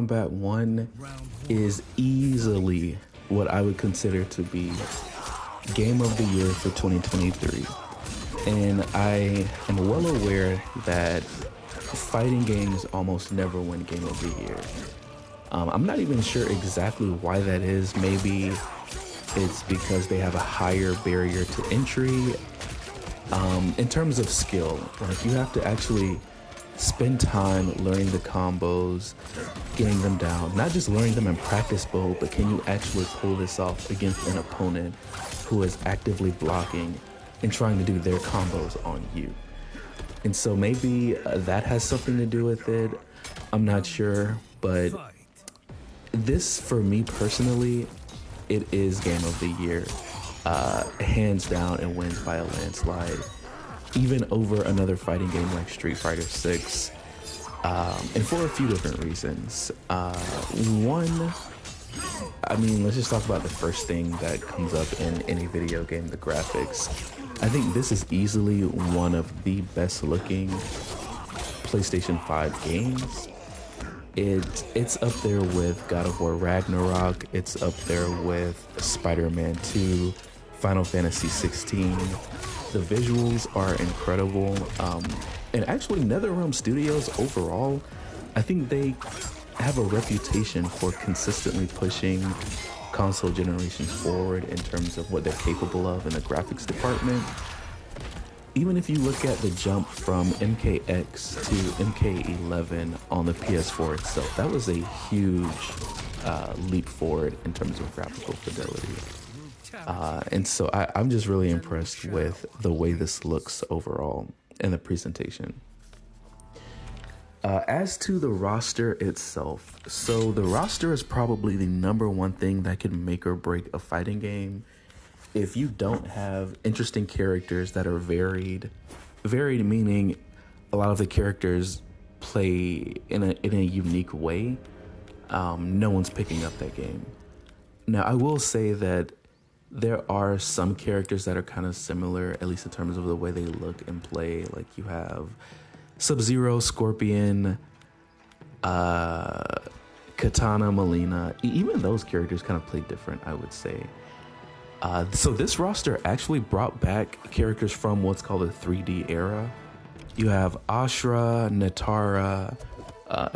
Kombat 1 is easily what I would consider to be Game of the Year for 2023. And I am well aware that fighting games almost never win Game of the Year. I'm not even sure exactly why that is. Maybe it's because they have a higher barrier to entry. In terms of skill, like you have to actually spend time learning the combos, getting them down, not just learning them in practice mode, but can you actually pull this off against an opponent who is actively blocking and trying to do their combos on you. And so maybe that has something to do with it. I'm not sure, but this, for me personally, it is Game of the Year, hands down, and wins by a landslide, even over another fighting game like Street Fighter 6, and for a few different reasons. One, I mean, let's just talk about the first thing that comes up in any video game, the graphics. I think this is easily one of the best looking PlayStation 5 games. It's up there with God of War Ragnarok. It's up there with Spider-Man 2, Final Fantasy 16. The visuals are incredible. And actually NetherRealm Studios overall, I think they have a reputation for consistently pushing console generations forward in terms of what they're capable of in the graphics department. Even if you look at the jump from MKX to MK11 on the PS4 itself, that was a huge leap forward in terms of graphical fidelity. And so I'm just really impressed with the way this looks overall in the presentation. As to the roster itself, so the roster is probably the number one thing that can make or break a fighting game. If you don't have interesting characters that are varied meaning a lot of the characters play in a unique way, no one's picking up that game. Now, I will say that there are some characters that are kind of similar, at least in terms of the way they look and play. Like you have Sub-Zero, Scorpion, Katana, Melina. Even those characters kind of play different, I would say. So this roster actually brought back characters from what's called the 3D era. You have Ashra, Natara,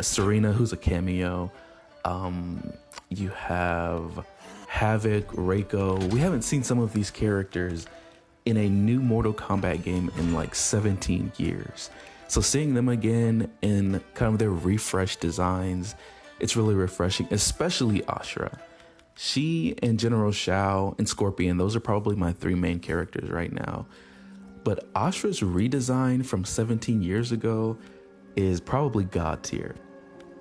Serena, who's a cameo. You have Havoc, Reiko. We haven't seen some of these characters in a new Mortal Kombat game in like 17 years. So seeing them again in kind of their refreshed designs, it's really refreshing, especially Ashra. She and General Shao and Scorpion, those are probably my three main characters right now. But Ashra's redesign from 17 years ago is probably God tier.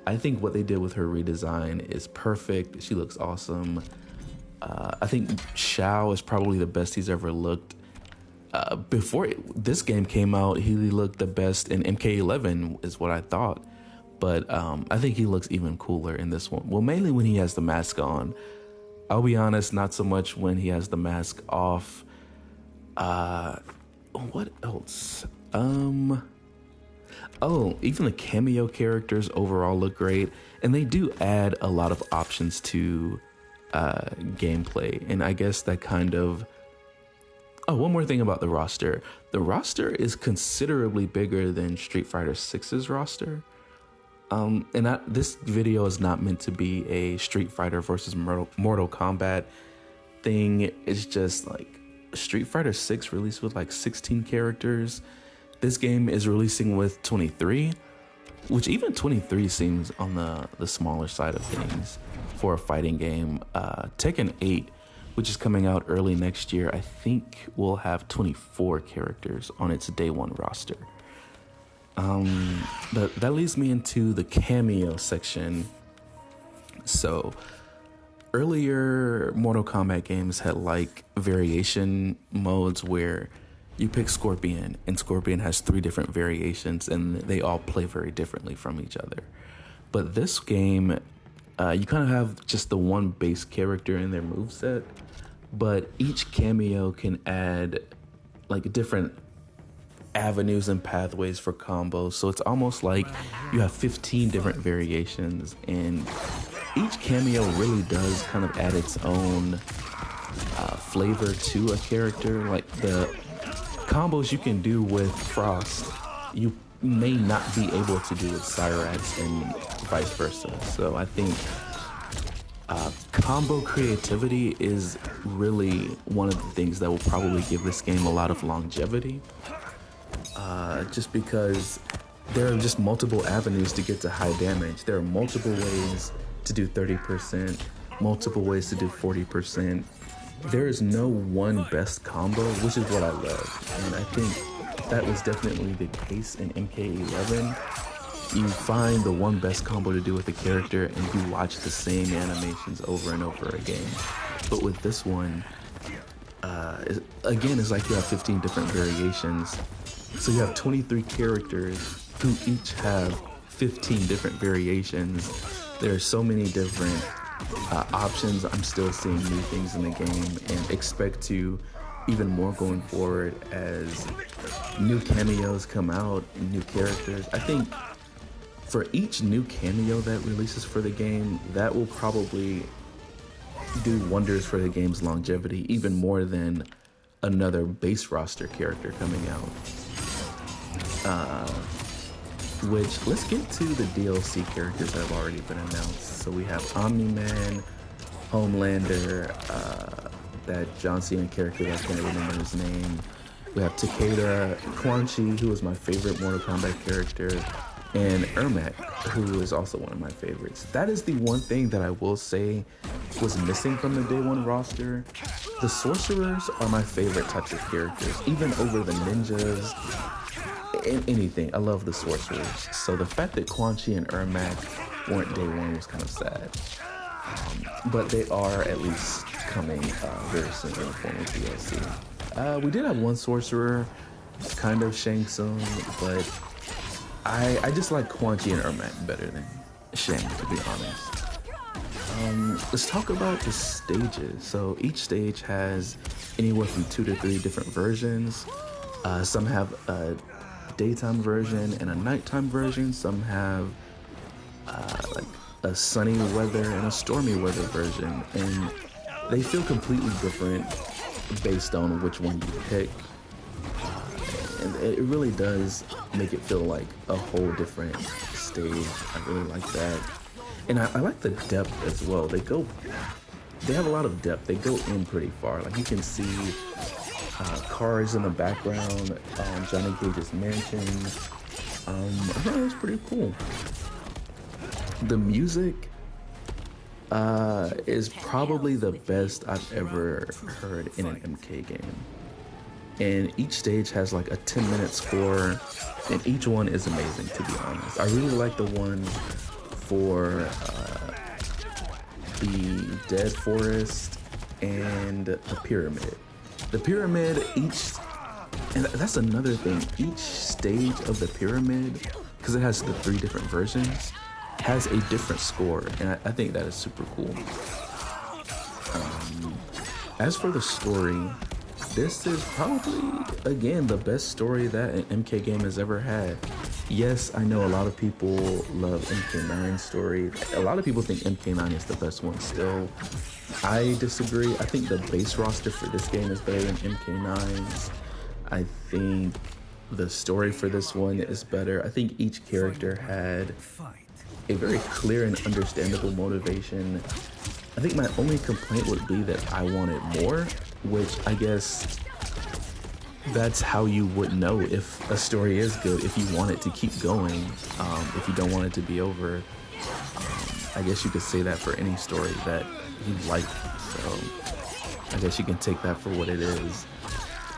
I think what they did with her redesign is perfect. She looks awesome. I think Shao is probably the best he's ever looked. Before this game came out, he looked the best in MK11 is what I thought. But I think he looks even cooler in this one. Well, mainly when he has the mask on. I'll be honest, not so much when he has the mask off. What else? Oh, even the cameo characters overall look great. And they do add a lot of options to gameplay. And I guess that kind of... Oh, one more thing about the roster. The roster is considerably bigger than Street Fighter 6's roster. This video is not meant to be a Street Fighter versus Mortal Kombat thing. It's just like Street Fighter 6 released with like 16 characters. This game is releasing with 23, which even 23 seems on the smaller side of things for a fighting game. Tekken 8, which is coming out early next year, I think will have 24 characters on its day one roster. But that leads me into the cameo section. So earlier Mortal Kombat games had like variation modes where you pick Scorpion and Scorpion has 3 different variations and they all play very differently from each other. But this game, you kind of have just the one base character in their moveset, but each cameo can add like different avenues and pathways for combos. So it's almost like you have 15 different variations, and each cameo really does kind of add its own flavor to a character. Like the combos you can do with Frost, you may not be able to do with Cyrax and vice versa. So I think combo creativity is really one of the things that will probably give this game a lot of longevity. Just because there are just multiple avenues to get to high damage. There are multiple ways to do 30%, multiple ways to do 40%. There is no one best combo, which is what I love. And I think that was definitely the case in MK11. You find the one best combo to do with a character and you watch the same animations over and over again. But with this one, again, it's like you have 15 different variations. So you have 23 characters who each have 15 different variations. There are so many different options. I'm still seeing new things in the game and expect to even more going forward as new cameos come out, new characters. I think for each new cameo that releases for the game, that will probably do wonders for the game's longevity, even more than another base roster character coming out. Which, let's get to the DLC characters that have already been announced. So we have Omni-Man, Homelander, that John Cena character, I can't remember his name. We have Takeda, Quan Chi, who is my favorite Mortal Kombat character, and Ermac, who is also one of my favorites. That is the one thing that I will say was missing from the Day 1 roster. The Sorcerers are my favorite types of characters, even over the ninjas, anything. I love the Sorcerers. So the fact that Quan Chi and Ermac weren't Day 1 was kind of sad. But they are at least coming very soon in the form of DLC. We did have one Sorcerer, kind of Shang Tsung, but I just like Quan Chi and Ermac better than Shang, to be honest. Let's talk about the stages. So each stage has anywhere from 2 to 3 different versions. Some have a daytime version and a nighttime version. Some have like a sunny weather and a stormy weather version, and they feel completely different based on which one you pick. And it really does make it feel like a whole different stage. I really like that. And I like the depth as well. They have a lot of depth. They go in pretty far. Like you can see cars in the background, Johnny Cage's mansion. I thought it was pretty cool. The music is probably the best I've ever heard in an MK game. And each stage has like a 10-minute score, and each one is amazing, to be honest. I really like the one for the Dead Forest and the Pyramid. The Pyramid, and that's another thing, each stage of the Pyramid, because it has the 3 different versions, has a different score, and I think that is super cool. As for the story, this is probably, again, the best story that an MK game has ever had. Yes, I know a lot of people love MK9's story. A lot of people think MK9 is the best one still. I disagree. I think the base roster for this game is better than MK9's. I think the story for this one is better. I think each character had a very clear and understandable motivation. I think my only complaint would be that I wanted more, which I guess that's how you would know if a story is good, if you want it to keep going, if you don't want it to be over. I guess you could say that for any story that you like, so I guess you can take that for what it is.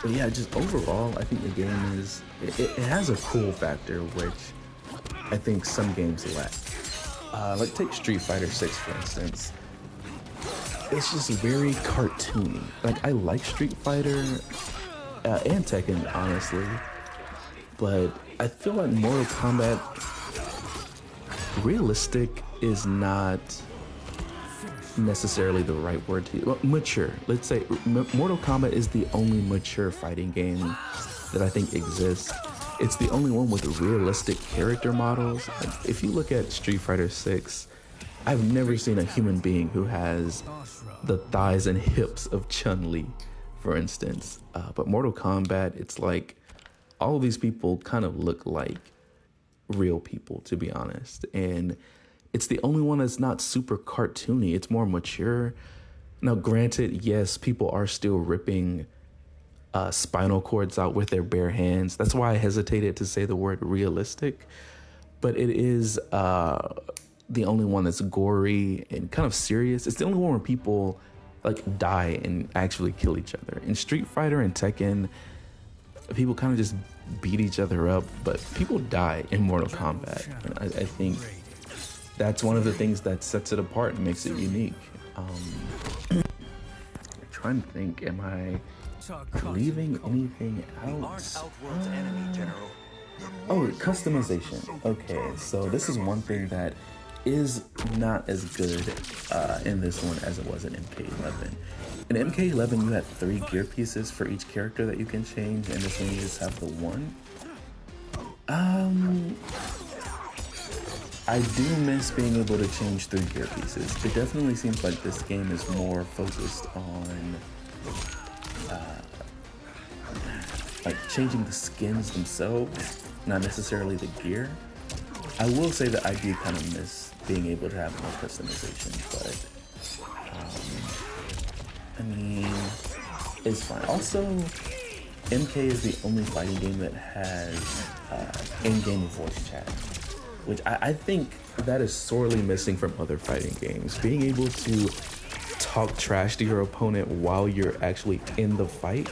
But yeah, just overall, I think the game is, it has a cool factor, which I think some games lack. Like take Street Fighter 6 for instance. It's just very cartoony. Like I like Street Fighter and Tekken, honestly, but I feel like Mortal Kombat, realistic is not necessarily the right word to use. Well, mature. Let's say Mortal Kombat is the only mature fighting game that I think exists. It's the only one with realistic character models. Like, if you look at Street Fighter 6, I've never seen a human being who has the thighs and hips of Chun-Li, for instance. But Mortal Kombat, it's like all of these people kind of look like real people, to be honest. And it's the only one that's not super cartoony. It's more mature. Now, granted, yes, people are still ripping spinal cords out with their bare hands. That's why I hesitated to say the word realistic. But it is the only one that's gory and kind of serious. It's the only one where people like die and actually kill each other. In Street Fighter and Tekken, people kind of just beat each other up, but people die in Mortal Kombat. And I think that's one of the things that sets it apart and makes it unique. I'm trying to think, am I leaving anything out? Oh, customization. Okay, so this is one thing that is not as good in this one as it was in MK11. In MK11, you had 3 gear pieces for each character that you can change, and this one you just have the one. I do miss being able to change 3 gear pieces. It definitely seems like this game is more focused on like changing the skins themselves, not necessarily the gear. I will say that I do kind of miss being able to have more customization, but I mean, it's fine. Also, MK is the only fighting game that has in-game voice chat, which I think that is sorely missing from other fighting games. Being able to talk trash to your opponent while you're actually in the fight,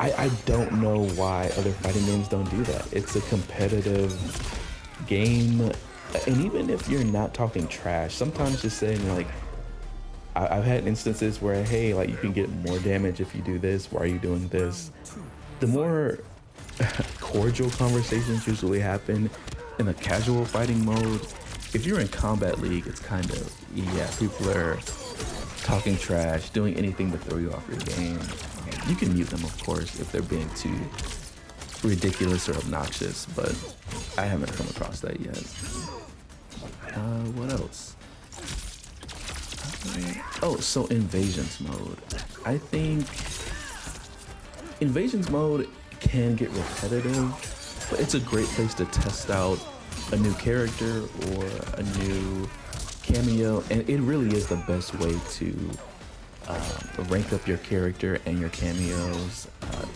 I don't know why other fighting games don't do that. It's a competitive game, and even if you're not talking trash, sometimes just saying like, I've had instances where, hey, like you can get more damage if you do this, why are you doing this? The more cordial conversations usually happen in a casual fighting mode. If you're in Combat League, it's kind of, yeah, people are talking trash, doing anything to throw you off your game. You can mute them, of course, if they're being too ridiculous or obnoxious, but I haven't come across that yet. What else? Oh, so Invasions mode. I think Invasions mode can get repetitive, but it's a great place to test out a new character or a new cameo, and it really is the best way to rank up your character and your cameos,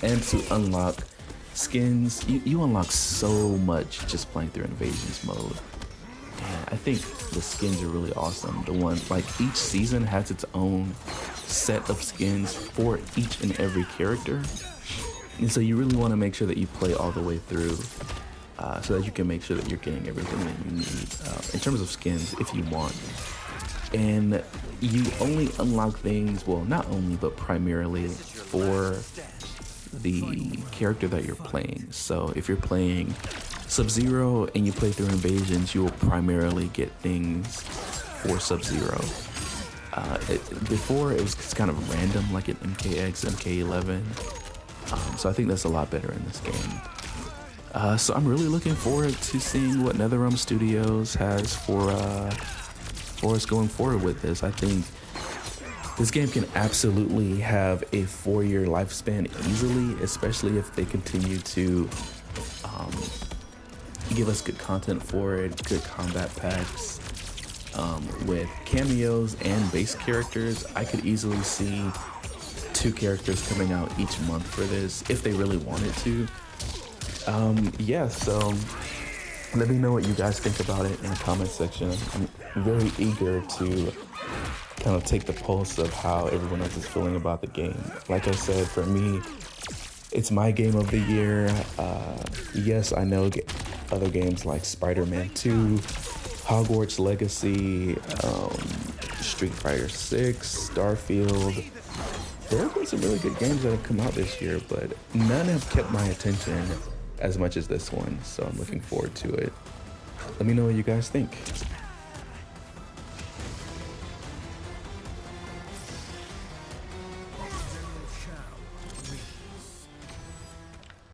and to unlock skins. You unlock so much just playing through Invasions mode. And I think the skins are really awesome. The one, like, each season has its own set of skins for each and every character, and so you really want to make sure that you play all the way through, so that you can make sure that you're getting everything that you need in terms of skins if you want. And you only unlock things, well, not only, but primarily for the character that you're playing. So if you're playing Sub-Zero and you play through Invasions, you will primarily get things for Sub-Zero. Before, it was kind of random, like in MKX, MK11. So I think that's a lot better in this game. So I'm really looking forward to seeing what NetherRealm Studios has for us going forward with this. I think this game can absolutely have a 4-year lifespan easily, especially if they continue to give us good content for it, good combat packs, with cameos and base characters. I could easily see 2 characters coming out each month for this if they really wanted to. Yeah, so let me know what you guys think about it in the comment section. I'm very eager to kind of take the pulse of how everyone else is feeling about the game. Like I said, for me, it's my game of the year. Yes, I know other games like Spider-Man 2, Hogwarts Legacy, Street Fighter 6, Starfield. There have been some really good games that have come out this year, but none have kept my attention as much as this one, so I'm looking forward to it. Let me know what you guys think.